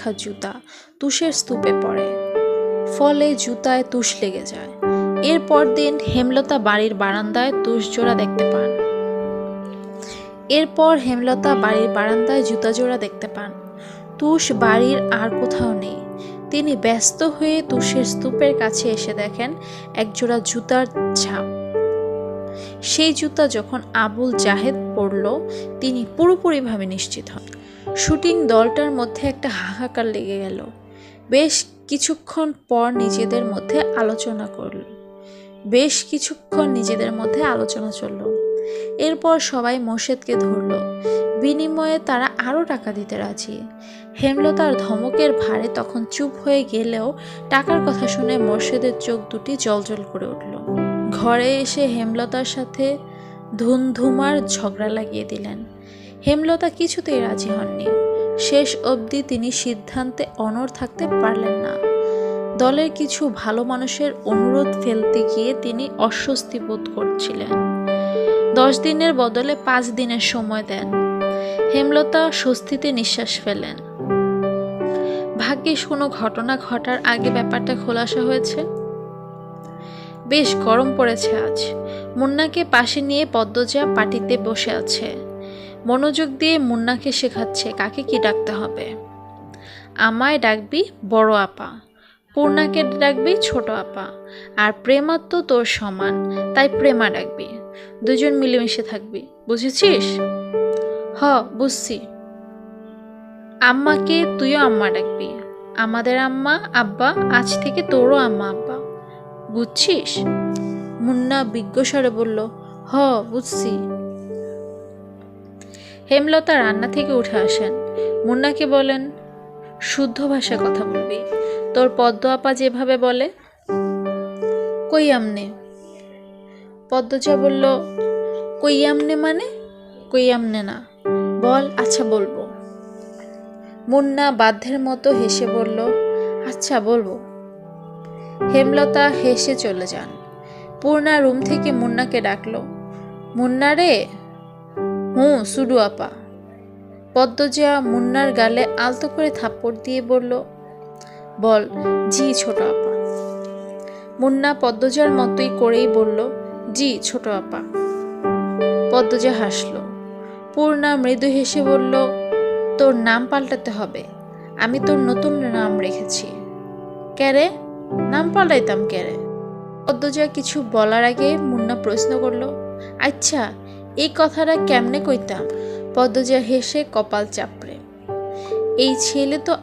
রাখা জুতা তুষের স্তূপে পড়ে, ফলে জুতায় তুষ লেগে যায়। এরপর দিন হেমলতা বাড়ির বারান্দায় তুষজোড়া দেখতে পান। জুতা জোড়া দেখতে পান। তুষ বাড়ির আর কোথাও নেই। তিনি ব্যস্ত হয়ে তুষের স্তূপের কাছে এসে দেখেন একজোড়া জুতার ছাপ। সেই জুতা যখন আবুল জাহেদ পরল, তিনি পুরোপুরিভাবে নিশ্চিত হন। শুটিং দলটার মধ্যে একটা হাহাকার লেগে গেল। বেশ কিছুক্ষণ নিজেদের মধ্যে আলোচনা চলল। এরপর সবাই মোর্শেদকে ধরল। বিনিময়ে তারা আরো টাকা দিতে রাজি। হেমলতার ধমকের ভারে তখন চুপ হয়ে গেলেও টাকার কথা শুনে মোর্শেদের চোখ দুটি জ্বলজ্বল করে উঠল। ঘরে এসে হেমলতার সাথে ধুমধুমার ঝগড়া লাগিয়ে দিলেন। হেমলতা কিছুতেই রাজি হননি। শেষ অবধি তিনি সিদ্ধান্তে অনড় থাকতে পারলেন না। দলের কিছু ভালো মানুষের অনুরোধ ফেলতে গিয়ে তিনি অস্বস্তি বোধ করছিলেন। 10 দিনের বদলে 5 দিনের সময় দেন। হেমলতা স্বস্তিতে নিঃশ্বাস ফেলেন। ভাগ্যিস কোনো ঘটনা ঘটার আগে ব্যাপারটা খোলাসা হয়েছে। বেশ গরম পড়েছে আজ। মুন্নাকে পাশে নিয়ে পদ্মজা পাটিতে বসে আছে। মনোযোগ দিয়ে মুন্নাকে শেখাচ্ছে কাকে কি ডাকতে হবে। আমায় ডাকবি বড় আপা, পূর্ণাকে ডাকবি ছোট আপা, আর প্রেমা তো তোর সমান, তাই প্রেমা ডাকবি। দুজন মিলেমিশে থাকবি, বুঝেছিস? হ, বুঝছি। আম্মাকে তুইও আম্মা ডাকবি। আমাদের আম্মা আব্বা, আজ থেকে তোরও আম্মা আব্বা, বুঝছিস? মুন্না বিজ্ঞস্বরে বলল, হ, বুঝছি। হেমলতা রান্না থেকে উঠে আসেন। মুন্নাকে বলেন, শুদ্ধ ভাষায় কথা বলবি, তোর পদ্ম আপা যেভাবে বলে। কই আমনে? পদ্মজা বলল, কই আমনে মানে? কই আমনে না, বল। আচ্ছা বলবো। মুন্না বাধ্যের মতো হেসে বলল, আচ্ছা বলবো। হেমলতা হেসে চলে যান। পূর্ণা রুম থেকে মুন্নাকে ডাকলো, মুন্না রে। হুঁ, সুডু আপা। পদ্মজা মুন্নার গালে আলতো করে থাপ্পড় দিয়ে বলল, বল। জি ছোট আপা। মুন্না পদ্মজার মতোই করেই বলল, জি ছোট আপা। পদ্মজা হাসল। পূর্ণা মৃদু হেসে বলল, তোর নাম পাল্টাতে হবে। আমি তোর নতুন নাম রেখেছি। ক্যারে? নাম পাল্টাইতাম ক্যারে? পদ্মজা কিছু বলার আগে মুন্না প্রশ্ন করল, আচ্ছা এই কথাটা কেমনে কইতাম? পদ্মজা হেসে কপাল চাপড়ে, এই ছেলে তো